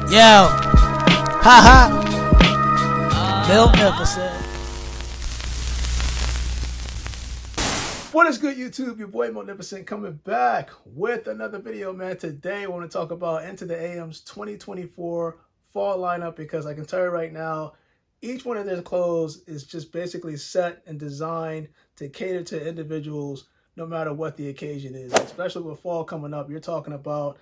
Yo, haha, Miltnificent. What is good, YouTube? Your boy Miltnificent coming back with another video, man. Today I want to talk about Into the AM's 2024 fall lineup, because I can tell you right now, each one of their clothes is just basically set and designed to cater to individuals no matter what the occasion is. Especially with fall coming up, you're talking about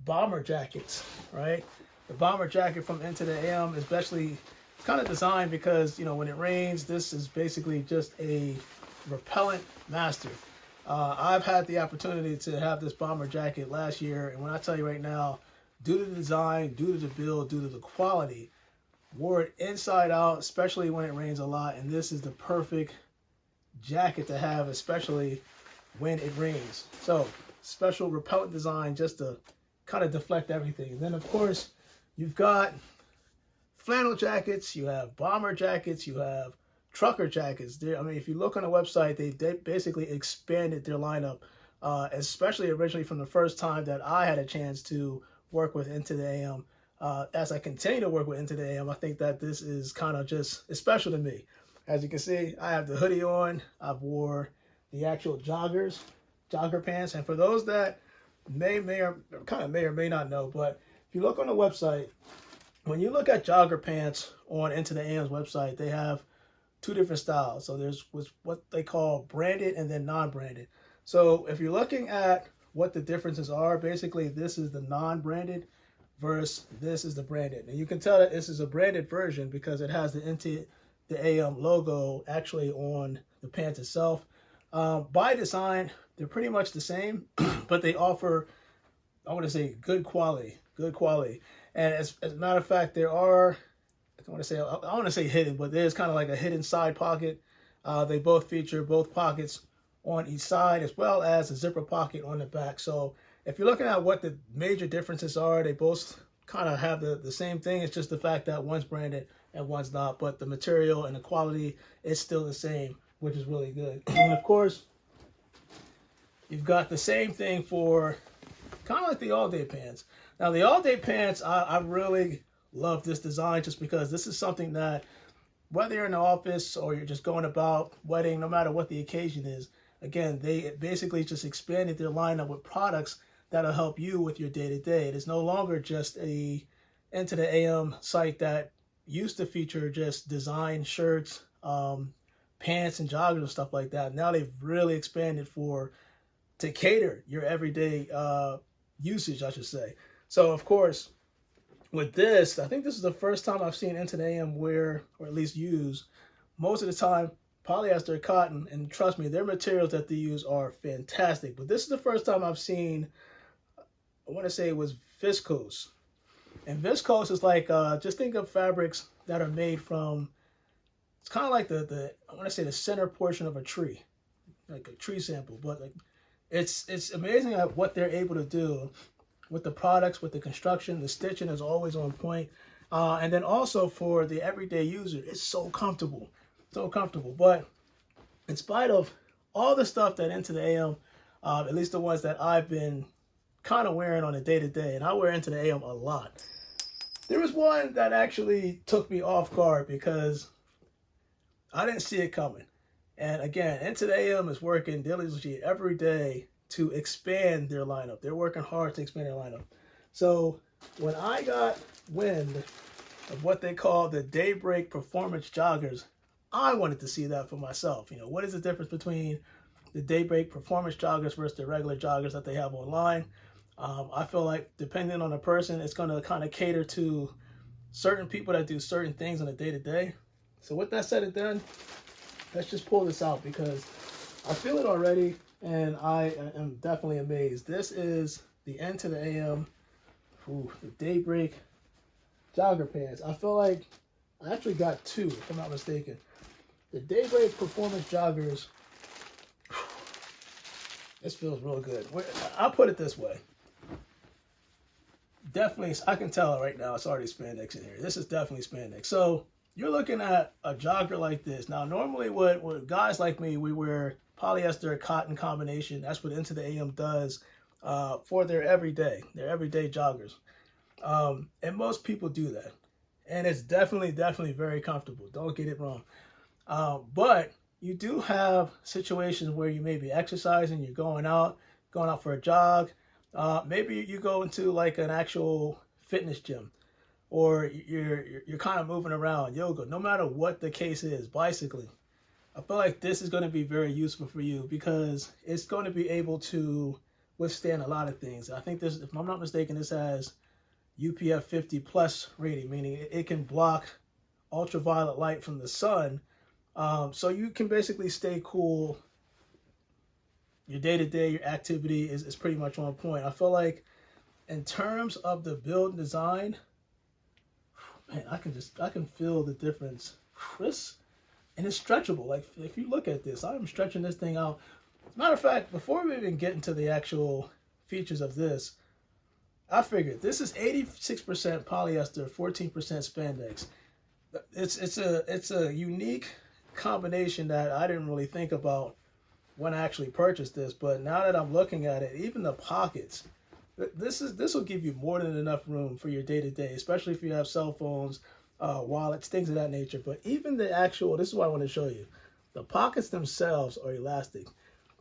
bomber jackets, right? The bomber jacket from Into the AM, especially kind of designed because, you know, when it rains, this is basically just a repellent master. I've had the opportunity to have this bomber jacket last year, and when I tell you right now, due to the design, due to the build, due to the quality, wore it inside out, especially when it rains a lot, and this is the perfect jacket to have, especially when it rains. So, special repellent design just to kind of deflect everything. And then, of course, you've got flannel jackets, you have bomber jackets, you have trucker jackets. I mean, if you look on the website, they basically expanded their lineup, especially originally from the first time that I had a chance to work with Into the AM. As I continue to work with Into the AM, I think that this is kind of just special to me. As you can see, I have the hoodie on. I've wore the actual joggers, jogger pants. And for those that may or may not know, but if you look on the website, when you look at jogger pants on Into the AM's website, they have two different styles. So there's what they call branded and then non-branded. So if you're looking at what the differences are, basically this is the non-branded versus this is the branded. And you can tell that this is a branded version because it has the Into the AM logo actually on the pants itself. By design, they're pretty much the same, but they offer, I want to say, good quality. And as a matter of fact, there are, I want to say hidden, but there's kind of like a hidden side pocket. They both feature both pockets on each side, as well as a zipper pocket on the back. So if you're looking at what the major differences are, they both kind of have the same thing. It's just the fact that one's branded and one's not, but the material and the quality is still the same, which is really good. And of course, you've got the same thing for kind of like the all-day pants. Now, the all-day pants, I really love this design just because this is something that, whether you're in the office or you're just going about wedding, no matter what the occasion is, again, they basically just expanded their lineup with products that'll help you with your day-to-day. It is no longer just a Into the AM site that used to feature just design shirts, pants and joggers and stuff like that. Now they've really expanded to cater your everyday usage, I should say. So of course, with this, I think this is the first time I've seen Into the AM wear, or at least use, most of the time, polyester, cotton, and trust me, their materials that they use are fantastic. But this is the first time I've seen, I want to say it was viscose. And viscose is like, just think of fabrics that are made from, it's kind of like I want to say the center portion of a tree, like a tree sample. But like, it's amazing at what they're able to do with the products, with the construction. The stitching is always on point. And then also for the everyday user, it's so comfortable. But in spite of all the stuff that Into the AM, at least the ones that I've been kind of wearing on a day-to-day, and I wear Into the AM a lot, there was one that actually took me off guard because I didn't see it coming. And again, Into the AM is working diligently every day to expand their lineup. They're working hard to expand their lineup. So when I got wind of what they call the Daybreak Performance Joggers, I wanted to see that for myself. You know, what is the difference between the Daybreak Performance Joggers versus the regular joggers that they have online? I feel like depending on the person, it's going to kind of cater to certain people that do certain things on a day-to-day. So with that said and done, let's just pull this out because I feel it already and I am definitely amazed. This is the Into the AM, the Daybreak jogger pants. I feel like I actually got two, if I'm not mistaken. The Daybreak Performance Joggers, this feels real good. I'll put it this way. Definitely, I can tell right now it's already spandex in here. This is definitely spandex. So you're looking at a jogger like this. Now, normally what guys like me, we wear polyester cotton combination. That's what Into the AM does for their everyday joggers. And most people do that. And it's definitely very comfortable. Don't get it wrong. But you do have situations where you may be exercising, you're going out for a jog. Maybe you go into like an actual fitness gym, or you're kind of moving around, yoga, no matter what the case is, bicycling. I feel like this is going to be very useful for you because it's going to be able to withstand a lot of things. I think this, if I'm not mistaken, this has UPF 50 plus rating, meaning it can block ultraviolet light from the sun. So you can basically stay cool. Your day-to-day, your activity is pretty much on point. I feel like in terms of the build and design, man, I can feel the difference. And it's stretchable. Like if you look at this, I'm stretching this thing out. As a matter of fact, before we even get into the actual features of this, I figured this is 86% polyester, 14% spandex. It's a unique combination that I didn't really think about when I actually purchased this, but now that I'm looking at it, even the pockets, this will give you more than enough room for your day-to-day, especially if you have cell phones, wallets, things of that nature. But even the actual, this is what I want to show you. The pockets themselves are elastic.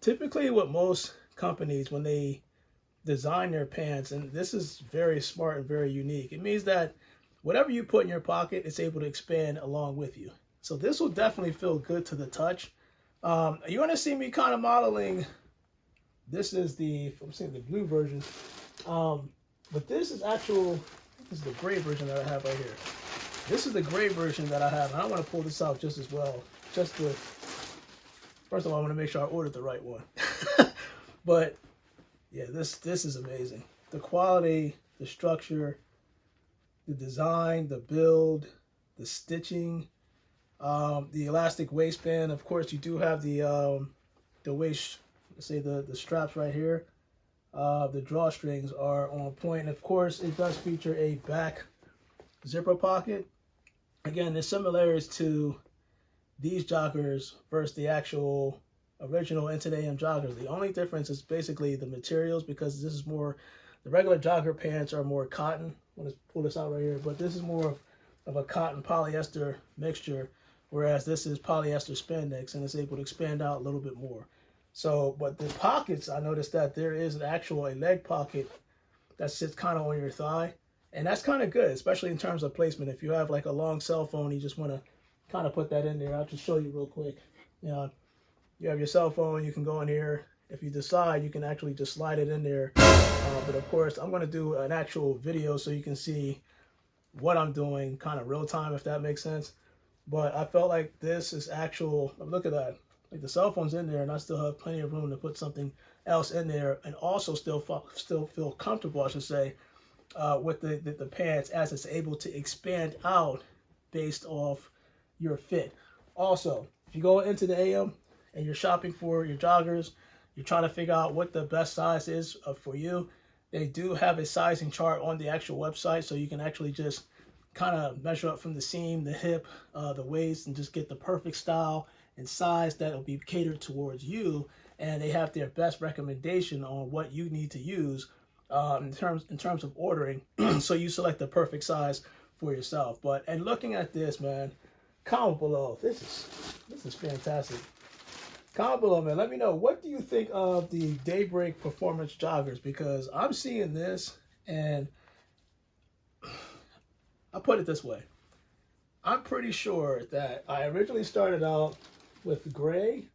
Typically with most companies, when they design their pants, and this is very smart and very unique, it means that whatever you put in your pocket, it's able to expand along with you. So this will definitely feel good to the touch. You're going to see me kind of modeling. This is I'm seeing the blue version. But this is the gray version that I have right here. This is the gray version that I have. And I want to pull this out just as well. First of all, I want to make sure I ordered the right one. But yeah, this is amazing. The quality, the structure, the design, the build, the stitching, the elastic waistband. Of course, you do have the waist, let's say the straps right here. The drawstrings are on point. And of course, it does feature a back zipper pocket. Again, there's similarities to these joggers versus the actual original Into the AM joggers. The only difference is basically the materials, because this is more, the regular jogger pants are more cotton. I'm going to pull this out right here, but this is more of a cotton polyester mixture, whereas this is polyester spandex, and it's able to expand out a little bit more. So, but the pockets, I noticed that there is a leg pocket that sits kind of on your thigh, and that's kind of good, especially in terms of placement. If you have like a long cell phone, you just want to kind of put that in there. I'll just show you real quick. You have your cell phone, you can go in here. If you decide, you can actually just slide it in there. But of course, I'm going to do an actual video so you can see what I'm doing kind of real time, if that makes sense. But I felt like this is actual, look at that. Like the cell phone's in there, and I still have plenty of room to put something else in there, and also still feel comfortable, I should say, with the pants, as it's able to expand out based off your fit. Also, if you go into the AM and you're shopping for your joggers, you're trying to figure out what the best size is for you, they do have a sizing chart on the actual website, so you can actually just kind of measure up from the seam, the hip, the waist, and just get the perfect style and size that will be catered towards you. And they have their best recommendation on what you need to use in terms of ordering, so you select the perfect size for yourself. And looking at this, man, comment below. This is fantastic. Comment below, man. Let me know, what do you think of the Daybreak Performance joggers? Because I'm seeing this, and I'll put it this way. I'm pretty sure that I originally started out with gray,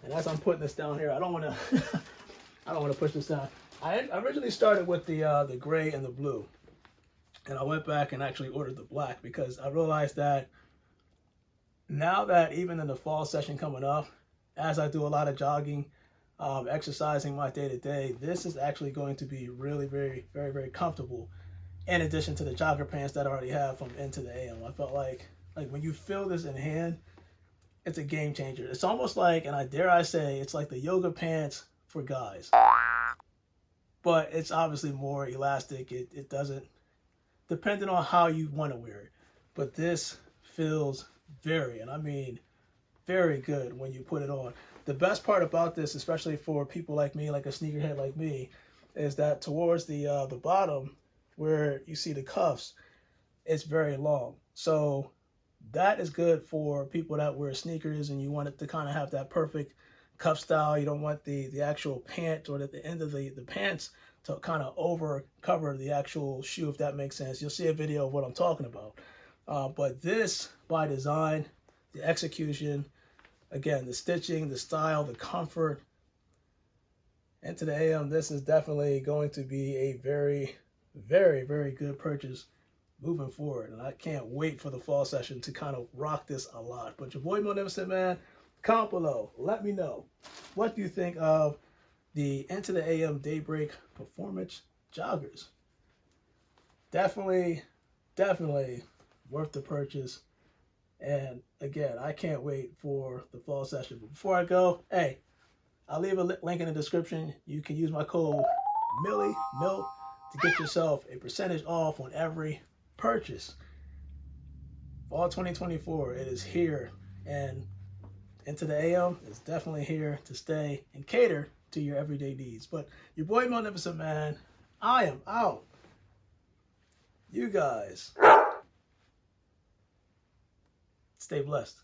and as I'm putting this down here, I don't want to push this down. I originally started with the gray and the blue, and I went back and actually ordered the black, because I realized that now that even in the fall session coming up, as I do a lot of jogging, exercising my day-to-day, this is actually going to be really very comfortable, in addition to the jogger pants that I already have from Into the AM. I felt like when you feel this in hand, it's a game changer. It's almost like, and I dare I say, it's like the yoga pants for guys. But it's obviously more elastic. It doesn't, depending on how you want to wear it. But this feels very, and I mean very good when you put it on. The best part about this, especially for people like me, like a sneakerhead like me, is that towards the bottom, where you see the cuffs, it's very long. So that is good for people that wear sneakers and you want it to kind of have that perfect cuff style. You don't want the actual pant or the end of the pants to kind of over cover the actual shoe, if that makes sense. You'll see a video of what I'm talking about. But this, by design, the execution, again, the stitching, the style, the comfort, Into the AM, this is definitely going to be a very, very, very good purchase moving forward. And I can't wait for the fall session to kind of rock this a lot. But your boy Miltnificent, man, comment below. Let me know. What do you think of the Into the AM Daybreak Performance joggers? Definitely, definitely worth the purchase. And again, I can't wait for the fall session. But before I go, hey, I'll leave a link in the description. You can use my code Milt to get yourself a percentage off on every purchase. Fall 2024, it is here, and Into the AM is definitely here to stay and cater to your everyday needs. But your boy Miltnificent, man, I am out. You guys stay blessed.